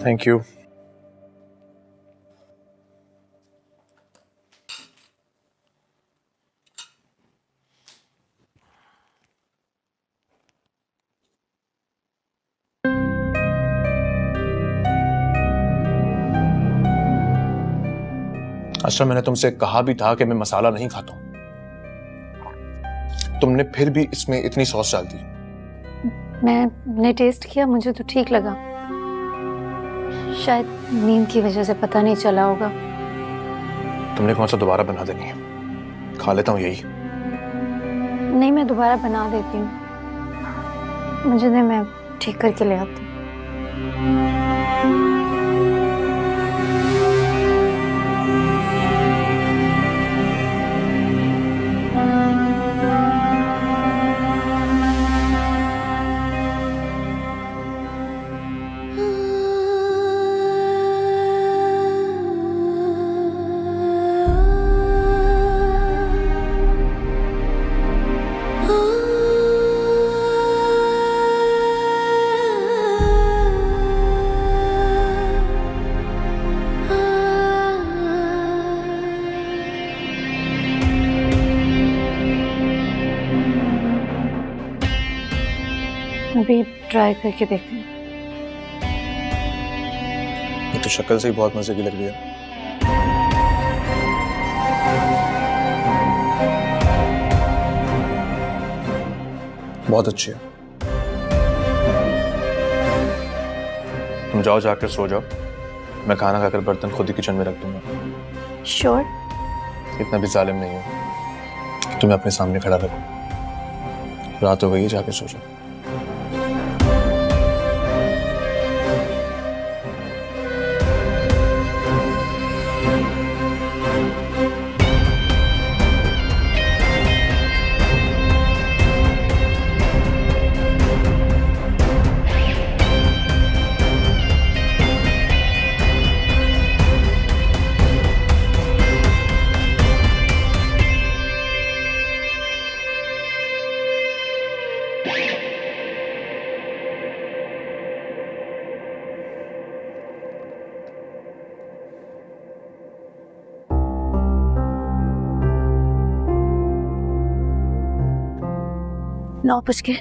Thank you. अच्छा, मैंने तुमसे कहा भी था कि मैं मसाला नहीं खाता हूं, तुमने फिर भी इसमें इतनी सॉस डाल दी। मैंने टेस्ट किया, मुझे तो ठीक लगा। शायद नींद की वजह से पता नहीं चला होगा। तुमने कौन सा दोबारा बना देनी है, खा लेता हूँ यही। नहीं, मैं दोबारा बना देती हूँ, मुझे दे, मैं ठीक करके ले आती हूँ। अभी ट्राई करके देखूं। ये तो शक्ल से ही बहुत मजे की लग रही है। बहुत अच्छी है। तुम जाओ, जाकर सो जाओ, मैं खाना खाकर बर्तन खुद ही किचन में रख दूंगा। श्योर? इतना भी जालिम नहीं हूं कि तुम्हें अपने सामने खड़ा रखूं। रात हो गई है, जाकर सो जाओ। नौ बज के।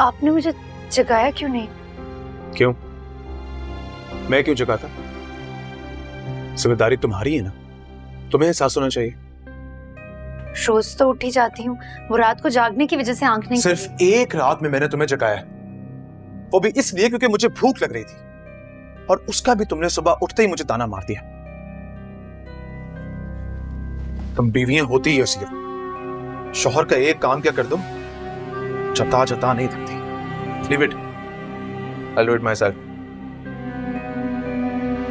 आपने मुझे जगाया क्यों नहीं? क्यों? मैं क्यों जगाता? जिम्मेदारी तुम्हारी है ना, तुम्हें एहसास होना चाहिए। रोज तो उठ ही जाती हूँ, वो रात को जागने की वजह से आंख नहीं। सिर्फ एक रात में मैंने तुम्हें जगाया, वो भी इसलिए क्योंकि मुझे भूख लग रही थी, और उसका भी तुमने सुबह उठते ही मुझे ताना मार दिया। तुम बीवियां होती ही ऐसी हो, शौहर का एक काम क्या कर दो, जता जता नहीं थकती। Leave it. I'll do it myself.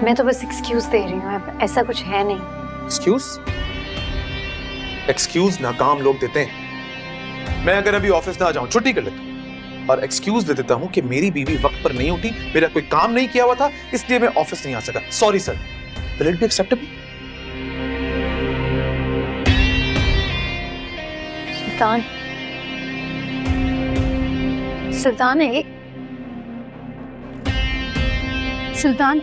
मैं तो बस एक्सक्यूज दे रही हूँ, ऐसा कुछ है नहीं। Excuse? Excuse नाकाम लोग देते हैं। मैं अगर अभी ऑफिस ना जाऊं, छुट्टी कर लेता हूं और एक्सक्यूज दे देता हूं कि मेरी बीवी वक्त पर नहीं उठी, मेरा कोई काम नहीं किया हुआ था, इसलिए मैं ऑफिस नहीं आ सका। Sorry sir. Will it be acceptable? सुल्तान, सुल्तान है सुल्तान,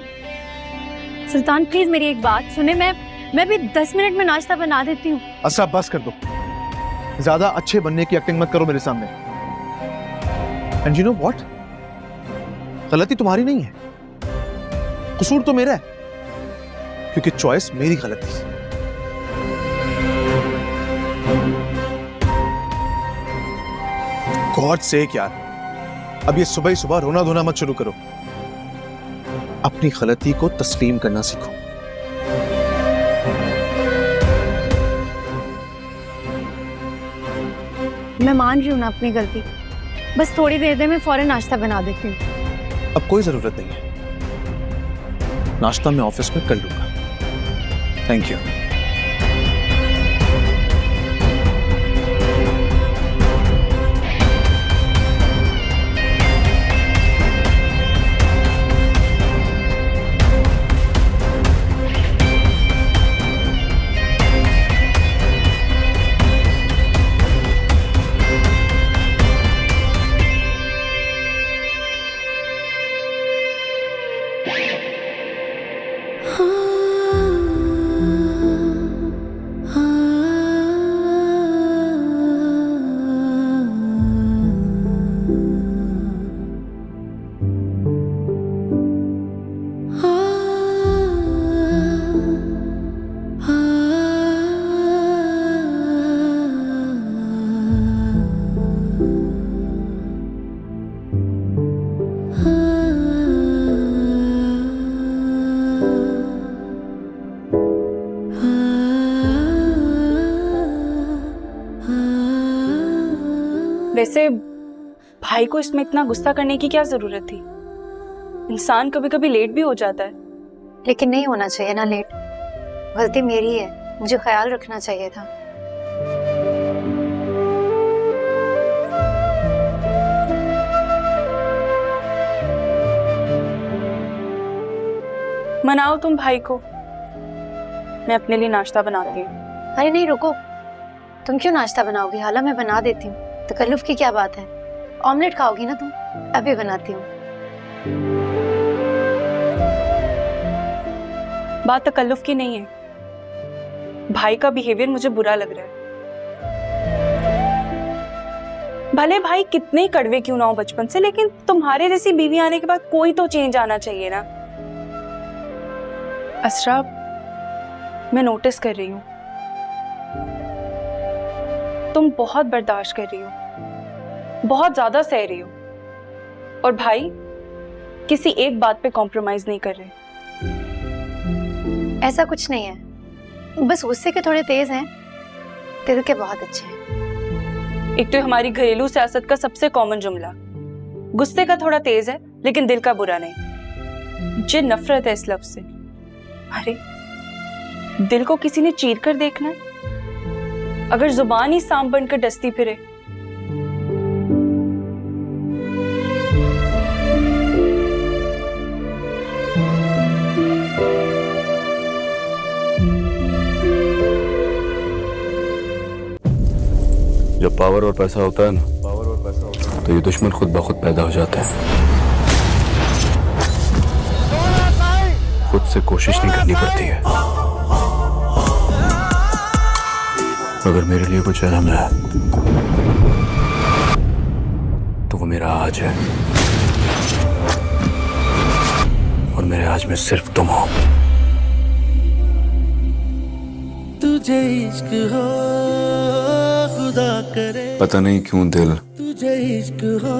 सुल्तान प्लीज मेरी एक बात सुने। मैं भी 10 मिनट में नाश्ता बना देती हूँ। अच्छा बस कर दो, ज्यादा अच्छे बनने की एक्टिंग मत करो मेरे सामने। एंड यू नो व्हाट, गलती तुम्हारी नहीं है, कसूर तो मेरा है, क्योंकि चॉइस मेरी गलत थी। गॉड सेक यार, अब ये सुबह ही सुबह रोना धोना मत शुरू करो, अपनी गलती को तस्लीम करना सीखो। मैं मान रही हूँ ना अपनी गलती, बस थोड़ी देर में मैं फौरन नाश्ता बना देती हूँ। अब कोई जरूरत नहीं है, नाश्ता मैं ऑफिस में कर लूंगा। Thank you. वैसे भाई को इसमें इतना गुस्सा करने की क्या जरूरत थी? इंसान कभी कभी लेट भी हो जाता है। लेकिन नहीं होना चाहिए ना लेट। गलती मेरी है, मुझे ख्याल रखना चाहिए था। मनाओ तुम भाई को, मैं अपने लिए नाश्ता बनाती हूँ। अरे नहीं रुको, तुम क्यों नाश्ता बनाओगी? हाला मैं बना देती हूँ, तकल्लुफ की क्या बात है? ऑमलेट खाओगी ना तुम? अभी बनाती हूँ। बात तकल्लुफ की नहीं है, भाई का बिहेवियर मुझे बुरा लग रहा है। भले भाई कितने कड़वे क्यों ना हो बचपन से, लेकिन तुम्हारे जैसी बीवी आने के बाद कोई तो चेंज आना चाहिए ना। असरा, मैं नोटिस कर रही हूँ तुम बहुत बर्दाश्त कर रही हो, बहुत ज्यादा सह रही हो, और भाई किसी एक बात पे कॉम्प्रोमाइज नहीं कर रहे। ऐसा कुछ नहीं है, बस गुस्से के थोड़े तेज हैं, दिल के बहुत अच्छे हैं। एक तो हमारी घरेलू सियासत का सबसे कॉमन जुमला, गुस्से का थोड़ा तेज है लेकिन दिल का बुरा नहीं। मुझे नफरत है इस लफ्ज से। अरे दिल को किसी ने चीर कर देखना है? अगर जुबान ही सांप बनकर डसती फिरे, जब पावर और पैसा होता है ना, तो ये दुश्मन खुद ब खुद पैदा हो जाते हैं। खुद से कोशिश नहीं करनी पड़ती है। अगर मेरे लिए कुछ अहम है तो वो मेरा आज है, और मेरे आज में सिर्फ तुम हो। तुझे इश्क हो खुदा करे, पता नहीं क्यों दिल तुझे इश्क हो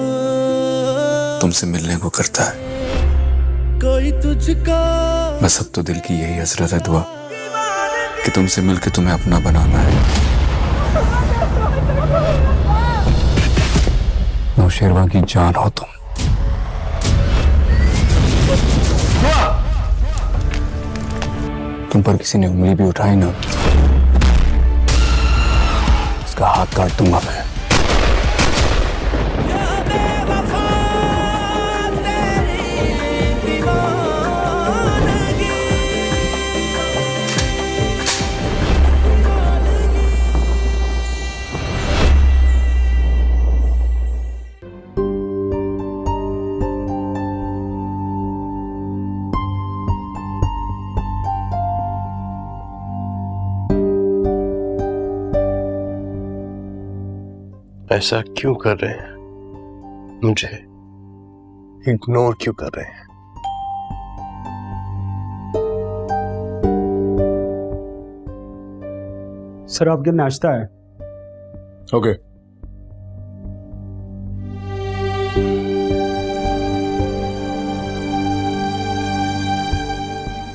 तुमसे मिलने को करता है। कोई तुझको, बस अब तो दिल की यही हसरत है दुआ कि तुमसे मिलकर तुम्हें अपना बनाना है। नौशेरवा की जान हो तुम। तुम पर किसी ने उंगली भी उठाई ना, उसका हाथ काट दूंगा मैं। ऐसा क्यों कर रहे हैं? मुझे इग्नोर क्यों कर रहे हैं? सर आपके नाश्ता है। ओके।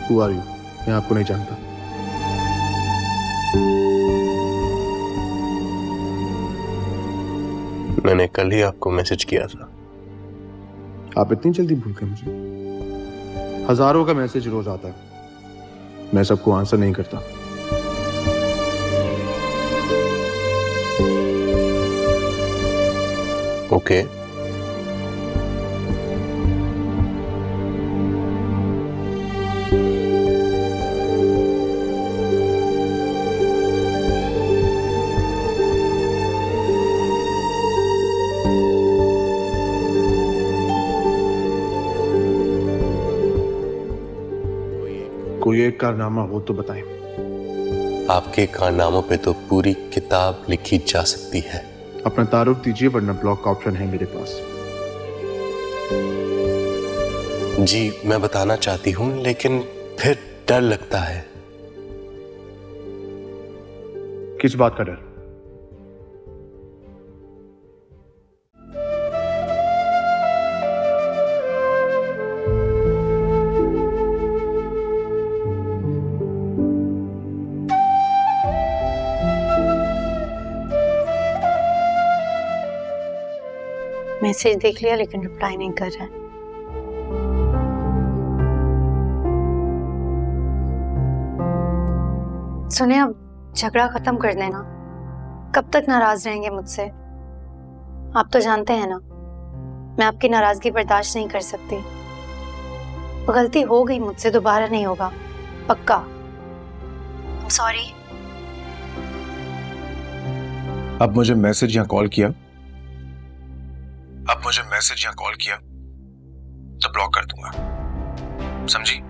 Who are you? मैं आपको नहीं जानता। मैंने कल ही आपको मैसेज किया था। आप इतनी जल्दी भूल गए मुझे? हजारों का मैसेज रोज आता है, मैं सबको आंसर नहीं करता। ओके, कोई एक कारनामा हो तो बताएं। आपके कारनामों पे तो पूरी किताब लिखी जा सकती है। अपना तारुफ दीजिए, वरना ब्लॉक का ऑप्शन है मेरे पास। जी मैं बताना चाहती हूँ, लेकिन फिर डर लगता है। किस बात का डर? मैसेज देख लिया लेकिन रिप्लाई नहीं कर रहा है। सुने, अब झगड़ा खत्म कर देना। कब तक नाराज रहेंगे मुझसे? आप तो जानते हैं ना, मैं आपकी नाराजगी बर्दाश्त नहीं कर सकती। गलती हो गई मुझसे, दोबारा नहीं होगा, पक्का। सॉरी। अब मुझे मैसेज या कॉल किया तो ब्लॉक कर दूंगा, समझी?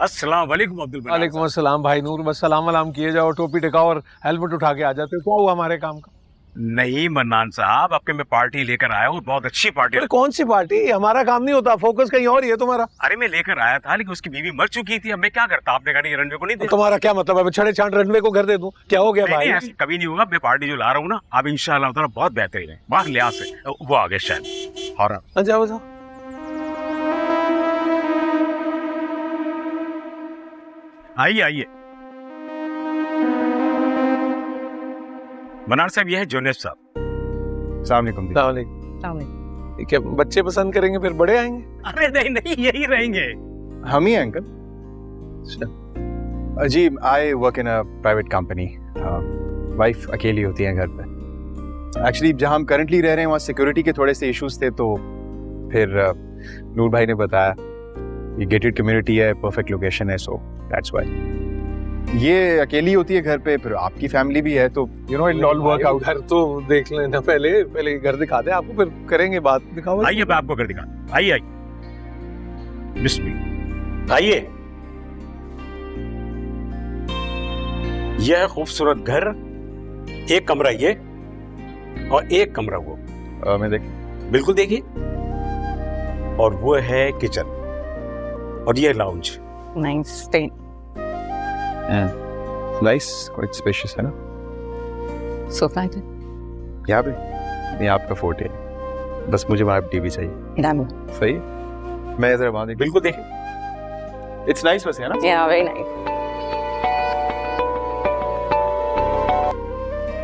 अस्सलाम वालेकुम अब्दुल मन्नान वालेकुम अस्सलाम भाई नूर, बस सलाम वलाम किए जाओ, टोपी टिकाओ और हेलमेट उठा के आ जाते हो। क्या हुआ हमारे काम का? नहीं मन्नान साहब, आपके मैं पार्टी लेकर आया हूँ, बहुत अच्छी पार्टी। अरे कौन सी पार्टी? हमारा काम नहीं होता, फोकस कहीं और ही है तुम्हारा। अरे मैं लेकर आया था, लेकिन उसकी बीवी मर चुकी थी। अब मैं क्या करता? आपने कहा नहीं, रणवे को नहीं दे। तुम्हारा क्या मतलब है? छड़े छांट रणवे को घर दे दूं? क्या हो गया नहीं, भाई? नहीं, ऐसा कभी नहीं होगा। मैं पार्टी जो ला रहा हूँ ना, आप इंशाल्लाह ताला बहुत बेहतरीन है। बाहर लिहाज से वो आ गए शायद। और जाओ जाओ। आइए आइए। मन्नान साहब, ये है जुनेद साहब। ठीक है, बच्चे पसंद करेंगे फिर बड़े आएंगे? अरे नहीं नहीं, यही रहेंगे। हम ही हैं अंकल। जी I work in a private company. Wife अकेली होती है घर पे। एक्चुअली जहाँ हम करंटली रह रहे हैं वहाँ सिक्योरिटी के थोड़े से इश्यूज थे, तो फिर नूर भाई ने बताया ये गेटेड कम्युनिटी है, परफेक्ट लोकेशन है, सो दैट्स व्हाई। ये अकेली होती है घर पे, फिर आपकी फैमिली भी है, तो you know it all work out. घर तो देख लेना पहले घर दिखा दे आपको, फिर करेंगे बात। दिखाओ। आइए मैं आपको घर दिखा। आइए आइए, बिस्मिल्लाह। आइए, यह है खूबसूरत घर। एक कमरा ये और एक कमरा वो। मैं देख बिल्कुल देखिए। और वो है किचन और ये लाउंज। नाइस, क्वाइट स्पेशियस है ना। सोफा है यहाँ पे? ये आपका फोर्ट है, बस मुझे वहाँ टीवी चाहिए। सही है, मैं इधर वहाँ बिल्कुल देखिए। इट्स नाइस बस है ना। या वेरी नाइस।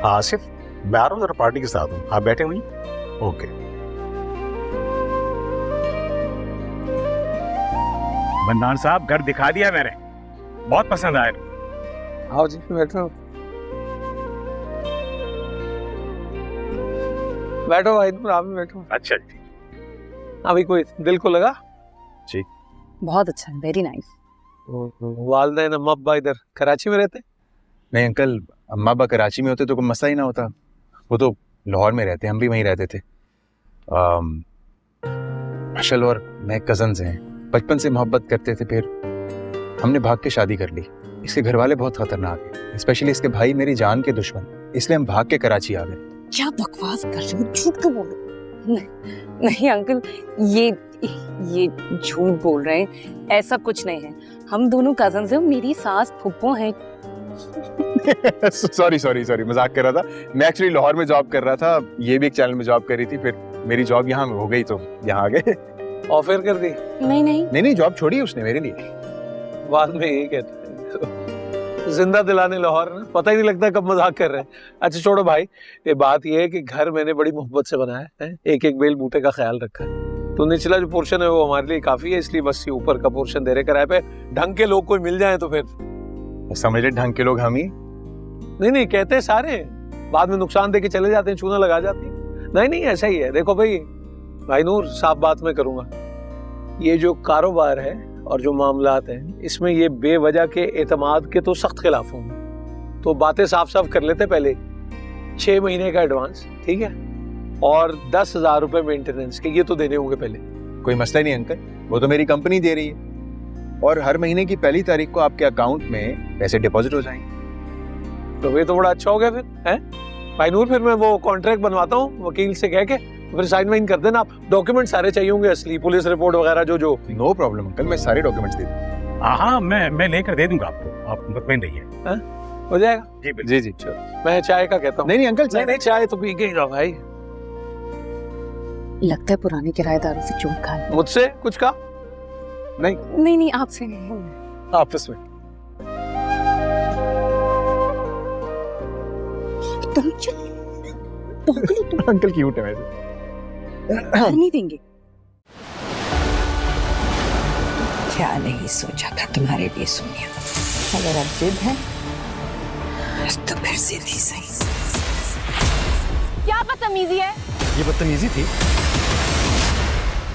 आसिफ, मैं आ रहा हूँ जरा, पार्टी के साथ हूँ, आप बैठे हुई। ओके। मन्नान साहब, घर दिखा दिया मैंने, बहुत पसंद आया। आओ जी, बैठो बैठो भाई, तुम आप भी बैठो। अच्छा जी। अभी कोई दिल को लगा? जी बहुत अच्छा है, वेरी नाइस। वालदैन अम्मा अब्बा इधर कराची में रहते? नहीं अंकल, अम्मा अब्बा कराची में होते तो कोई मसला ही ना होता, वो तो लाहौर में रहते, हम भी वहीं रहते थे। अशल और मैं कजन्स हैं, बचपन से मोहब्बत करते थे, फिर हमने भाग के शादी कर ली। इसके घर वाले बहुत खतरनाक हैं, स्पेशली इसके भाई मेरी जान के दुश्मन, इसलिए हम भाग के कराची आ गए। क्या बकवास कर रहे हो, झूठ क्यों बोल रहे हो? नहीं अंकल, ये झूठ बोल रहे हैं, ऐसा कुछ नहीं है। हम दोनों कजन्स हैं, मेरी सास फुप्पो हैं। सॉरी मजाक कर रहा था। मैं एक्चुअली लाहौर में जॉब कर रहा था, ये भी एक चैनल में जॉब कर रही थी, फिर मेरी जॉब यहाँ हो गई तो यहाँ आ गए। ऑफर कर दी? नहीं, जॉब छोड़ी उसने मेरे लिए। बाद में यही कहते हैं। जिंदा दिलाने लाहौर ना, पता ही नहीं लगता कब मजाक कर रहे हैं। अच्छा छोड़ो भाई, ये बात ये है कि घर मैंने बड़ी मोहब्बत से बनाया है, एक एक बेल बूटे का ख्याल रखा है। तो निचला जो पोर्शन है वो हमारे लिए काफी है, इसलिए बस ये ऊपर का पोर्शन दे रहे किराए पे। ढंग के लोग कोई मिल जाए तो फिर समझ ले, ढंग के लोग हम ही। नहीं कहते सारे, बाद में नुकसान दे के चले जाते हैं, चूना लगा जाती है। नहीं ऐसा ही है। देखो भाई नूर, साफ बात मैं करूंगा, ये जो कारोबार है और जो मामलात हैं, इसमें ये बेवजह के एतमाद के तो सख्त खिलाफ हूँ। तो बातें साफ साफ कर लेते पहले। 6 महीने का एडवांस, ठीक है, और 10,000 रुपए मेंटेनेंस के, ये तो देने होंगे पहले। कोई मसला नहीं अंकल, वो तो मेरी कंपनी दे रही है, और हर महीने की पहली तारीख को आपके अकाउंट में पैसे डिपॉजिट हो जाएंगे। तो ये तो बड़ा अच्छा हो गया फिर, है भाई नूर। फिर मैं वो कॉन्ट्रैक्ट बनवाता हूँ वकील से कह के, फिर साइन वाइन कर देना आप। डॉक्यूमेंट सारे चाहिए होंगे, असली पुलिस रिपोर्ट वगैरह जो। नो प्रॉब्लम अंकल, मैं सारे डॉक्यूमेंट्स दे दूंगा। हाँ मैं लेकर दे दूंगा आपको, आप मुतमईन रहिए। हो जाएगा? जी बिल्कुल। जी चलो, मैं चाय का कहता हूँ। नहीं अंकल, नहीं चाय तो पी के ही जाओ भाई। लगता है पुराने किराएदारों से चोट खा ली। मुझसे कुछ कहा? नहीं आपसे नहीं। आपस में तुम चुप, अंकल क्यूट है वैसे। नहीं देंगे। क्या नहीं सोचा था तुम्हारे लिए सोनिया। अगर अब जिद है तो फिर जिद ही सही। क्या बदतमीजी है? ये बदतमीजी थी?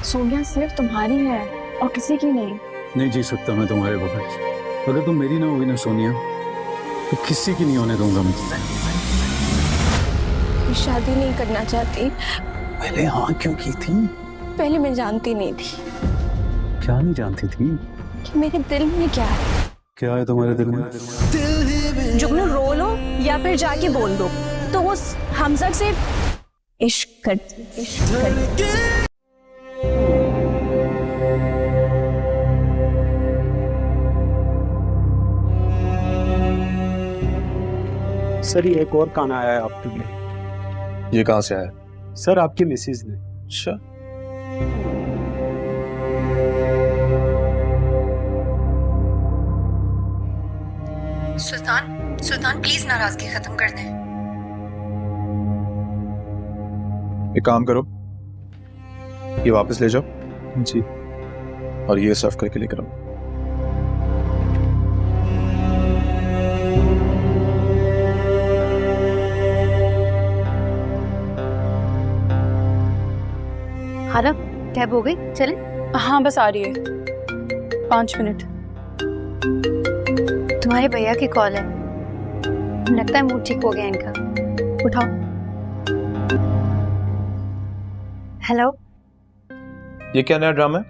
सोनिया सिर्फ तुम्हारी है और किसी की नहीं। नहीं जी सकता मैं तुम्हारे बगैर। अगर तुम मेरी ना हुई ना सोनिया, तो किसी की नहीं होने दूंगा मैं। शादी नहीं करना चाहती। पहले हाँ क्यों की थी? पहले मैं जानती नहीं थी क्या नहीं जानती थी? कि मेरे दिल में क्या है। क्या है तुम्हारे दिल में? जुगनू रो लो या फिर जाके बोल दो, तो उस हमजा से इश्क कर। सर ये एक और खाना आया है आपके लिए। ये कहाँ से आया? सर आपकी मिसेज ने। अच्छा, सुल्तान प्लीज नाराजगी खत्म कर दें। एक काम करो, ये वापस ले जाओ जी। और ये सर्व करके लेकर आओ। हाला कैब हो गई, चले? हाँ बस आ रही है, 5 मिनट। तुम्हारे भैया की कॉल है, लगता है मूड ठीक हो गया इनका। उठाओ। हेलो, ये क्या नया ड्रामा है?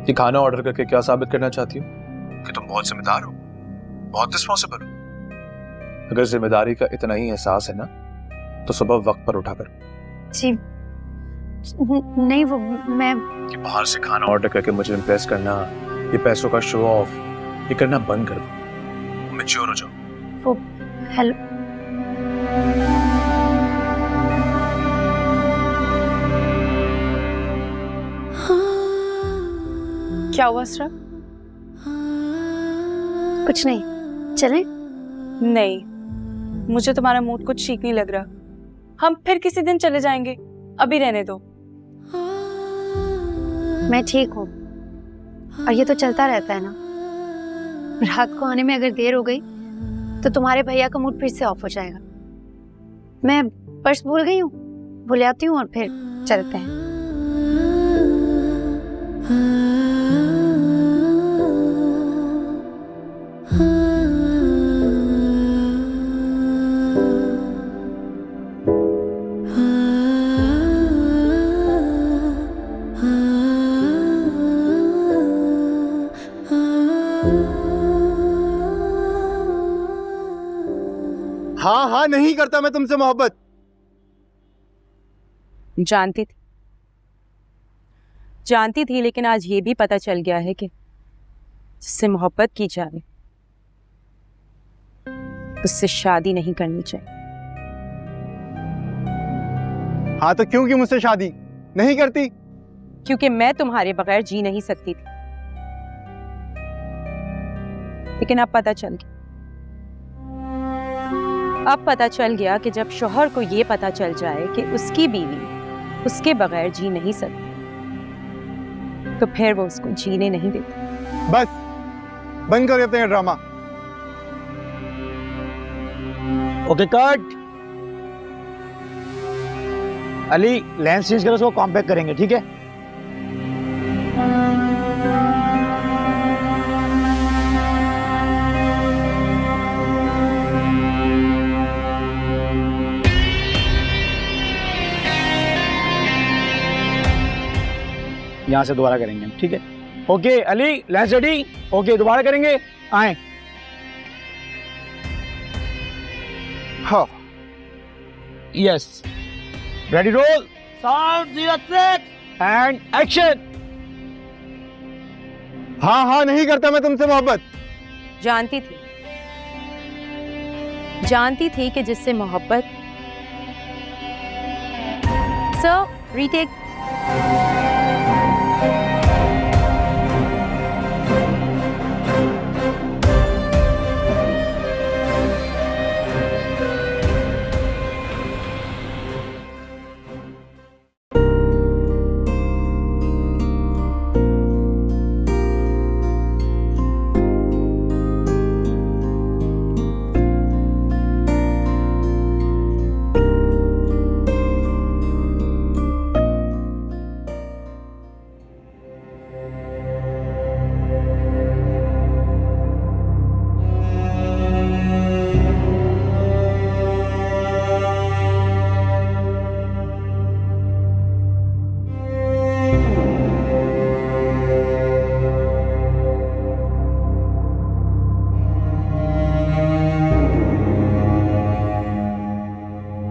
ये खाना ऑर्डर करके क्या साबित करना चाहती हो? कि तुम बहुत जिम्मेदार हो, बहुत रिस्पॉन्सिबल हो। अगर जिम्मेदारी का इतना ही एहसास है ना, तो सुबह वक्त पर उठा कर। जी नहीं, वो मैं कि बाहर से खाना ऑर्डर करके मुझे इम्प्रेस करना, ये पैसों का शो ऑफ, ये करना बंद कर दो। मैच्योर हो जाओ। वो हेलो, क्या हुआ असरा? कुछ नहीं, चलें? नहीं, मुझे तुम्हारा मूड कुछ ठीक नहीं लग रहा। हम फिर किसी दिन चले जाएंगे, अभी रहने दो। मैं ठीक हूँ, और ये तो चलता रहता है ना। रात को आने में अगर देर हो गई तो तुम्हारे भैया का मूड फिर से ऑफ हो जाएगा। मैं पर्स भूल गई हूँ, भूल आती हूँ और फिर चलते हैं। हाँ नहीं करता मैं तुमसे मोहब्बत। जानती थी, लेकिन आज ये भी पता चल गया है कि जिससे मोहब्बत की जाए उससे शादी नहीं करनी चाहिए। हाँ तो क्यों मुझसे शादी नहीं करती? क्योंकि मैं तुम्हारे बगैर जी नहीं सकती थी, लेकिन अब पता चल गया। अब पता चल गया कि जब शौहर को ये पता चल जाए कि उसकी बीवी उसके बगैर जी नहीं सकती, तो फिर वो उसको जीने नहीं देती। बस बंद कर देते हैं drama. Okay cut. Ali lens change करो, उसको कॉम्पैक्ट करेंगे, ठीक है? यहां से दोबारा करेंगे, ठीक है? Okay Ali lens ready. Okay दोबारा करेंगे, आए। हाँ yes ready roll sound 06 and action. हाँ हाँ नहीं करता मैं तुमसे मोहब्बत। जानती थी कि जिससे मोहब्बत। सो रीटेक।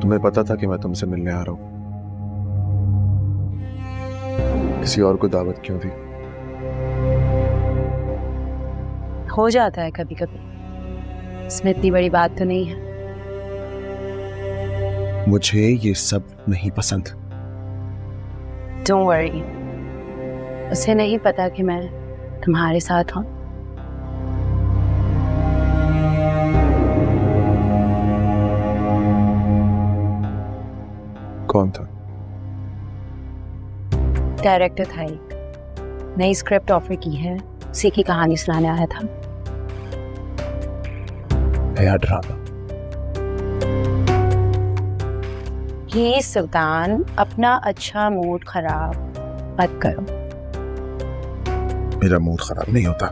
तुम्हें पता था कि मैं तुमसे मिलने आ रहा हूं, किसी और को दावत क्यों दी? हो जाता है कभी कभी, इसमें इतनी बड़ी बात तो नहीं है। मुझे ये सब नहीं पसंद। डोंट वरी, उसे नहीं पता कि मैं तुम्हारे साथ हूं। कौन था? डायरेक्टर था एक, नई स्क्रिप्ट ऑफर की है, उसी की कहानी सुनाने आया था। नया ड्रामा। प्लीज सुल्तान, अपना अच्छा मूड खराब मत करो। मेरा मूड खराब नहीं होता,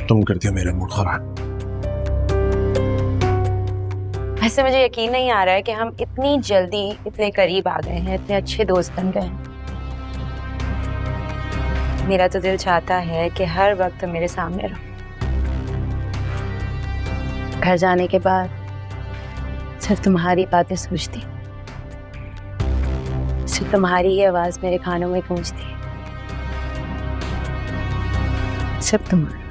तुम करती हो मेरा मूड खराब। ऐसे मुझे यकीन नहीं आ रहा है कि हम इतनी जल्दी इतने करीब आ गए हैं, इतने अच्छे दोस्त बन गए हैं। मेरा तो दिल चाहता है कि हर वक्त तुम मेरे सामने रहो। घर जाने के बाद सिर्फ तुम्हारी बातें सोचती, सिर्फ तुम्हारी ही आवाज मेरे कानों में गूंजती, सिर्फ तुम्हारी।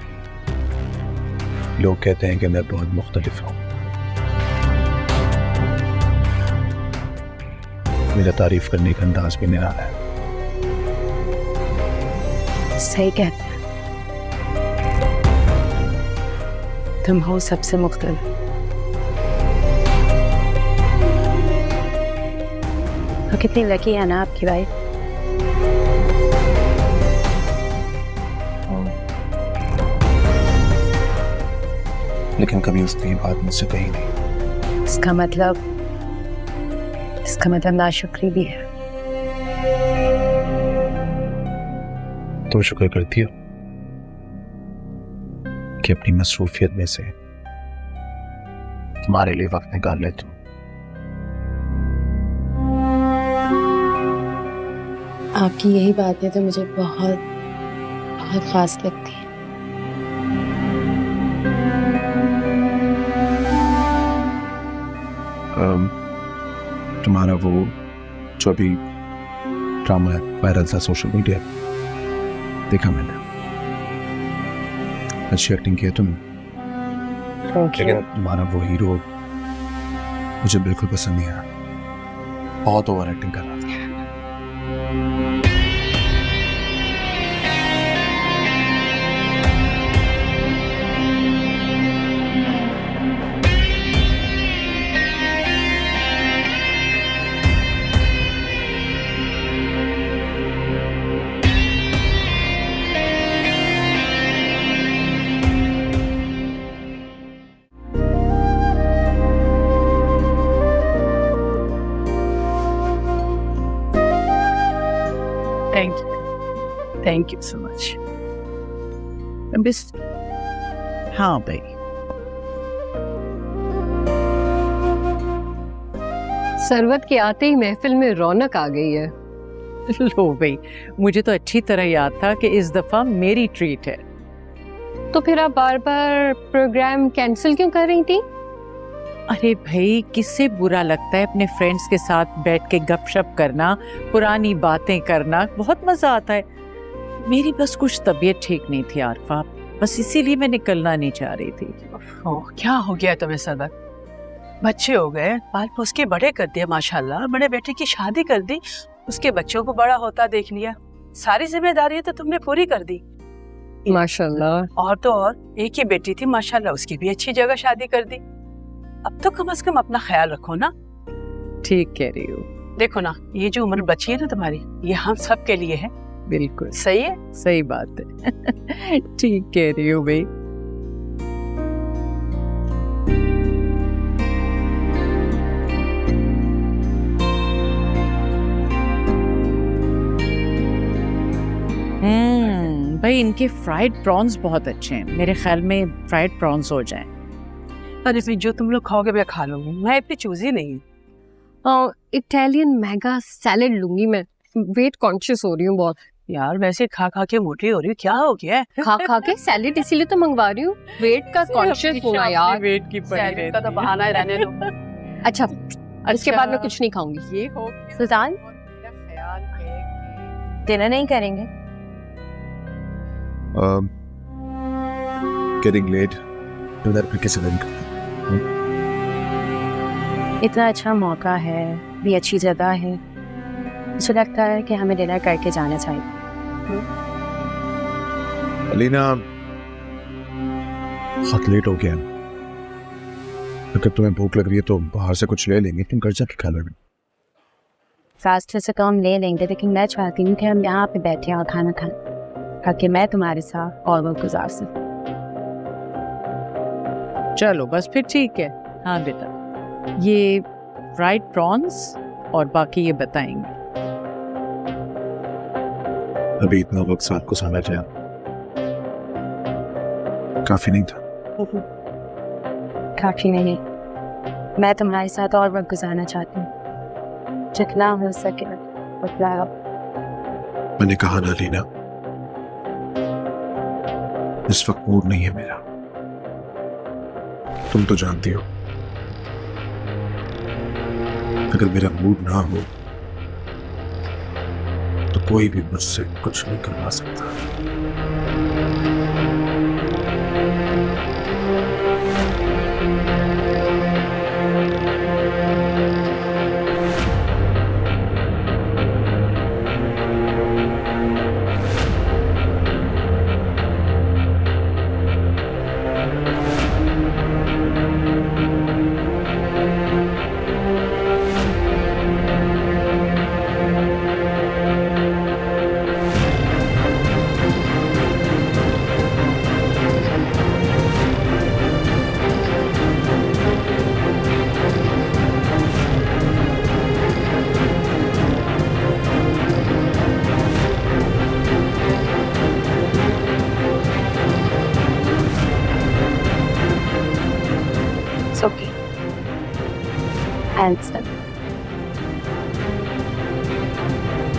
लोग कहते हैं कि मैं बहुत मुख्तलिफ हूं, मेरा तारीफ करने का अंदाज भी निराला है। सही कहते हैं, तुम हो सबसे मुख्तलिफ। तो कितनी लकी है ना आपकी वाइफ। लेकिन कभी उसने ये बात मुझसे कही नहीं। इसका मतलब नाशुक्री भी है। तुम शुक्र करती हो कि अपनी मसरूफियत में से तुम्हारे लिए वक्त निकाल लेती हूँ। आपकी यही बातें तो मुझे बहुत बहुत खास लगती है। तुम्हारा वो जो अभी ड्रामा वायरल था सोशल मीडिया, देखा मैंने, अच्छी एक्टिंग की है तुमने, लेकिन तुम्हारा वो हीरो मुझे बिल्कुल पसंद नहीं आया, बहुत ओवर एक्टिंग कर रहा था। Thank you so much. बस हाँ भाई, सरवत के आते ही महफिल में रौनक आ गई है। लो भाई, मुझे तो अच्छी तरह याद था कि इस दफा मेरी ट्रीट है। तो फिर आप बार बार प्रोग्राम कैंसिल क्यों कर रही थी? अरे भाई, किससे बुरा लगता है अपने फ्रेंड्स के साथ बैठ के गपशप करना, पुरानी बातें करना, बहुत मजा आता है। मेरी बस कुछ तबीयत ठीक नहीं थी आरफा, बस इसीलिए मैं निकलना नहीं चाह रही थी। ओह, क्या हो गया तुम्हें सरवत? बच्चे हो गए, पाल पोस के बड़े कर दिए माशाल्लाह, बड़े बेटे की शादी कर दी, उसके बच्चों को बड़ा होता देख लिया, सारी जिम्मेदारियां तो तुमने पूरी कर दी माशाल्लाह। और तो और एक ही बेटी थी माशाल्लाह, उसकी भी अच्छी जगह शादी कर दी। अब तो कम से कम अपना ख्याल रखो ना। ठीक कह रही हो। देखो ना, ये जो उम्र बची है ना तुम्हारी, ये हम सब के लिए है। बिल्कुल सही है, सही बात है। ठीक कह रही हो भाई। भाई, इनके फ्राइड प्रॉन्स बहुत अच्छे हैं, मेरे ख्याल में फ्राइड प्रॉन्स हो जाएं। अरे फिर जो तुम लोग खाओगे मैं खा लूंगी, मैं इतनी चूजी नहीं हूँ। इटालियन मेगा सैलेड लूंगी मैं, वेट कॉन्शियस हो रही हूँ बहुत। यार वैसे खा खा के मोटी हो रही हूँ, क्या हो गया है? खा खा के सैलेड इसीलिए तो मंगवा रही हूँ, वेट का कॉन्शियस होना यार। वेट की पड़ी सैलेड का तो बहाना है, रहने दो। अच्छा, इसके बाद मैं कुछ नहीं खाऊंगी। ये हो सुल्तान, डिनर नहीं करेंगे? गेटिंग लेट, डिनर फिर किसी दिन करते हैं। इतना अच्छा मौका है, भी अच्छी जगह है, मुझे लगता है कि हमें डिनर करके जाना चाहिए। अलीना, बहुत लेट हो गया। अगर तुम्हें भूख लग रही है तो बाहर से कुछ ले लेंगे, तुम घर जाके खा लोगे। फास्ट से कम ले लेंगे, लेकिन मैं चाहती हूँ कि हम यहाँ पे बैठे और खाना खाएं, ताकि मैं तुम्हारे साथ और वक्त गुजार सकूं। चलो बस फिर ठीक है। हाँ बेटा, ये फ्राइड प्रॉन्स और बाकी ये बताएंगे। अभी इतना वक्त साथ को सामने जाया काफी नहीं था। काफी नहीं, मैं तुम्हारे साथ और वक्त गुजारना चाहती हूँ, जितना हो सके उतना। मैंने कहा ना लीना, इस वक्त मूड नहीं है मेरा, तुम तो जानती हो। अगर मेरा मूड ना हो तो कोई भी मुझसे कुछ नहीं करवा सकता। Okay. I understand.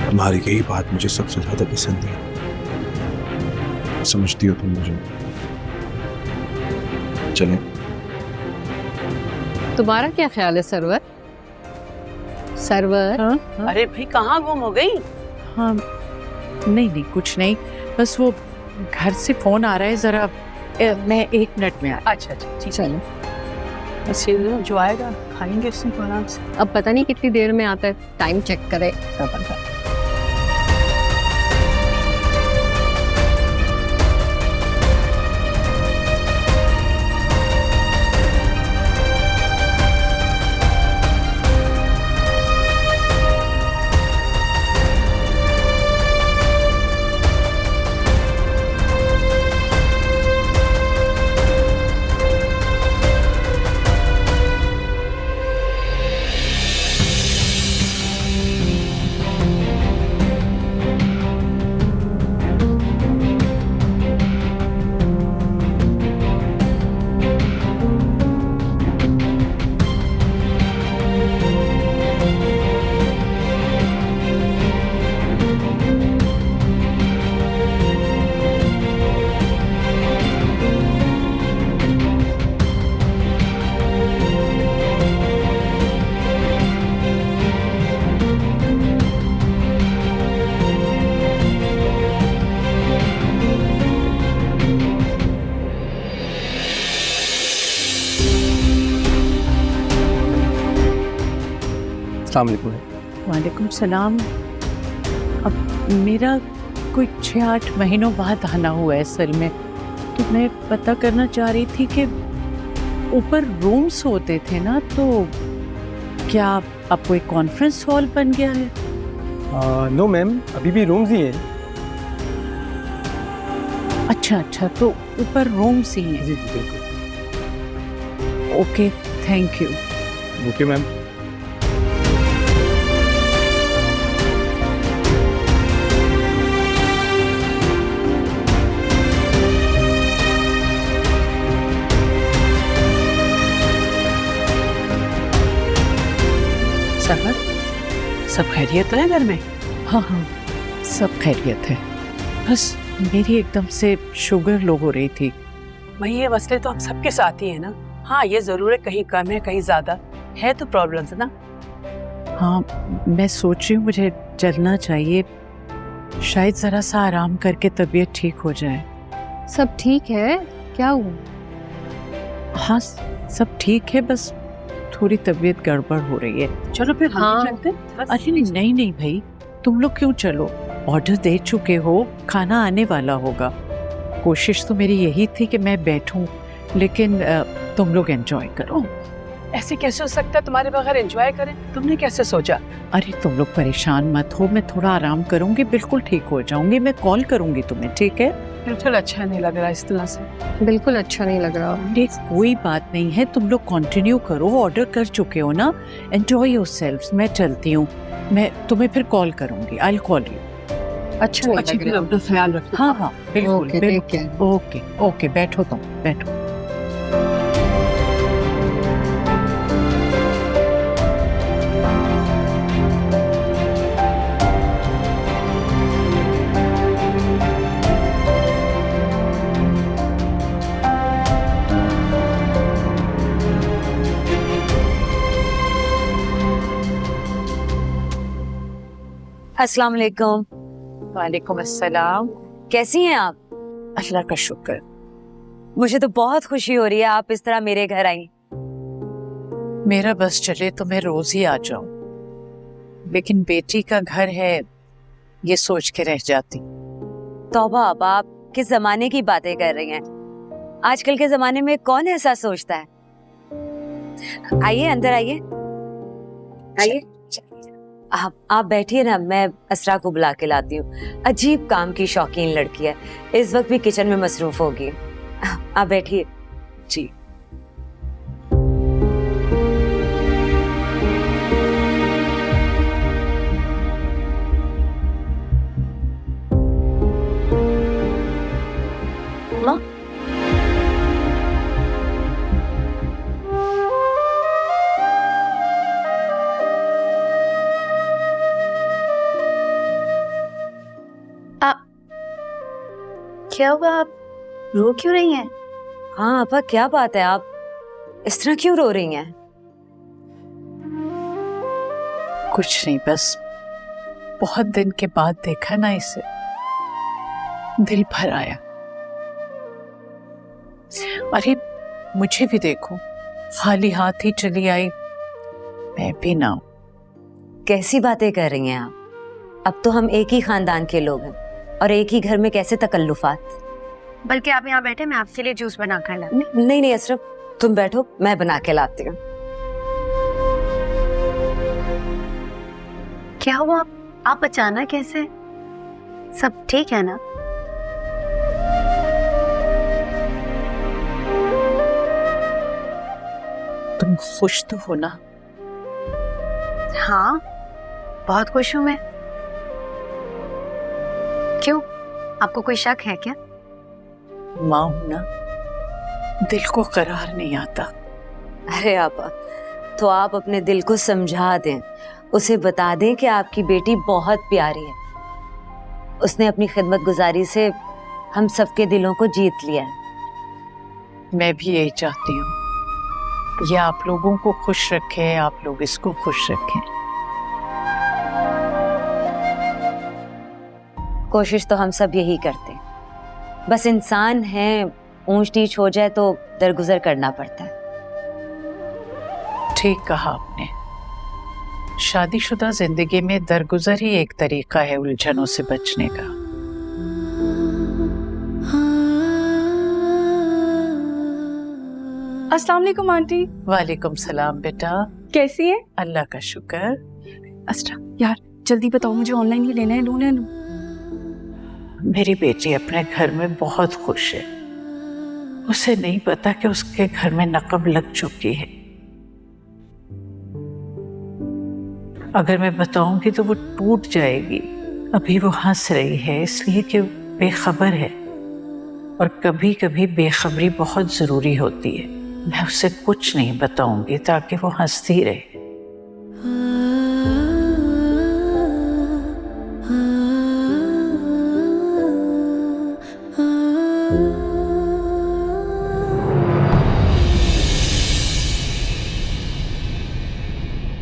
तुम्हारी यही बात मुझे सबसे ज्यादा पसंद है, समझती हो तुम मुझे। चलें? तुम्हारा क्या ख्याल है सरवर? सरवर? हाँ? अरे भाई, कहाँ गुम हो गई? हाँ, नहीं नहीं कुछ नहीं, बस वो घर से फोन आ रहा है, जरा मैं 1 मिनट में आ। अच्छा अच्छा, ठीक। चलो, बस जो आएगा खाएंगे उसी को आराम से। अब पता नहीं कितनी देर में आता है, टाइम चेक करे। अस्सलाम वालेकुम। वालेकुम सलाम। अब मेरा कोई 6-8 महीनों बाद आना हुआ है असल में, तो मैं पता करना चाह रही थी कि ऊपर रूम्स होते थे ना, तो क्या अब कोई कॉन्फ्रेंस हॉल बन गया है? नो मैम, अभी भी रूम्स ही हैं। अच्छा, तो ऊपर रूम्स ही हैं। जी बिल्कुल। Okay, thank you. Okay ma'am. Sarwar, सब खैरियत है घर में? हाँ, सब खैरियत है। बस मेरी एकदम से शुगर लो हो रही थी। वही ये मसले तो हम सबके साथ ही है ना। हाँ, ये जरूर है, कहीं कम है कहीं ज्यादा है, तो प्रॉब्लम्स ना। हाँ, मैं सोच रही हूँ मुझे चलना चाहिए, शायद जरा सा आराम करके तबीयत ठीक हो जाए। सब ठीक है? क्या हुआ? हाँ, सब ठीक है, बस थोड़ी तबीयत गड़बड़ हो रही है। चलो फिर हम हाँ। भी चलते हैं। अरे नहीं भाई, तुम लोग क्यों चलो, ऑर्डर दे चुके हो, खाना आने वाला होगा। कोशिश तो मेरी यही थी कि मैं बैठूं, लेकिन तुम लोग एंजॉय करो। ऐसे कैसे हो सकता है तुम्हारे बगैर एंजॉय करें? तुमने कैसे सोचा? अरे तुम लोग परेशान मत हो, मैं थोड़ा आराम करूंगी, बिल्कुल ठीक हो जाऊंगी। मैं कॉल करूंगी तुम्हें, ठीक है? बिल्कुल अच्छा नहीं लग रहा इस तरह से। बिल्कुल अच्छा नहीं लग रहा। अरे कोई बात नहीं है, तुम लोग कंटिन्यू करो, ऑर्डर कर चुके हो ना। Enjoy yourselves. मैं चलती हूँ, मैं तुम्हें फिर कॉल करूंगी। I will call you. अच्छा नहीं अच्छी लग फिर रहा। अपना ख्याल रखना। हाँ, बिल्कुल ओके, बिल्कुल। take care। ओके, बैठो तुम, बैठो। अस्सलाम वालेकुम। वालेकुम अस्सलाम। कैसी हैं आप? अल्लाह का शुक्र। मुझे तो बहुत खुशी हो रही है आप इस तरह मेरे घर आई। मेरा बस चले तो मैं रोज ही आ जाऊं, लेकिन बेटी का घर है, ये सोच के रह जाती। तौबा, आप किस जमाने की बातें कर रही हैं? आजकल के जमाने में कौन ऐसा सोचता है? आइए, अंदर आइए, आइए। आप बैठिए ना, मैं असरा को बुला के लाती हूँ। अजीब काम की शौकीन लड़की है, इस वक्त भी किचन में मसरूफ होगी। आप बैठिए। जी। माँ, क्या हुआ, आप रो क्यों रही हैं? हाँ आपा, क्या बात है, आप इस तरह क्यों रो रही हैं? कुछ नहीं, बस बहुत दिन के बाद देखा ना इसे, दिल भर आया। अरे मुझे भी देखो, खाली हाथ ही चली आई, मैं भी ना। कैसी बातें कर रही हैं आप? अब तो हम एक ही खानदान के लोग हैं, और एक ही घर में कैसे तकल्लुफात। बल्कि आप यहाँ बैठे, मैं आपके लिए जूस बना कर लाती हूँ। नहीं अशरफ, तुम बैठो, मैं बना के लाती हूँ। क्या हुआ, आप अचानक कैसे? सब ठीक है ना? तुम खुश तो हो ना? हाँ, बहुत खुश हूँ मैं। क्यों, आपको कोई शक है क्या? माँ हूं ना, दिल को करार नहीं आता। अरे आपा, तो आप अपने दिल को समझा दें, उसे बता दें कि आपकी बेटी बहुत प्यारी है। उसने अपनी खिदमत गुजारी से हम सबके दिलों को जीत लिया है। मैं भी यही चाहती हूँ, ये आप लोगों को खुश रखे, आप लोग इसको खुश रखें। कोशिश तो हम सब यही करते हैं, बस इंसान है, ऊंच नीच हो जाए तो दरगुजर करना पड़ता है। ठीक कहा आपने, शादीशुदा जिंदगी में दरगुजर ही एक तरीका है उलझनों से बचने का। अस्सलाम वालेकुम आंटी। वालेकुम सलाम बेटा, कैसी है? अल्लाह का शुक्र। अस्tra यार जल्दी बताओ, मुझे ऑनलाइन ही लेना है, लूना लूं। मेरी बेटी अपने घर में बहुत खुश है। उसे नहीं पता कि उसके घर में नकब लग चुकी है। अगर मैं बताऊंगी तो वो टूट जाएगी। अभी वो हंस रही है इसलिए कि बेखबर है, और कभी कभी बेखबरी बहुत जरूरी होती है। मैं उसे कुछ नहीं बताऊंगी ताकि वो हंसती रहे।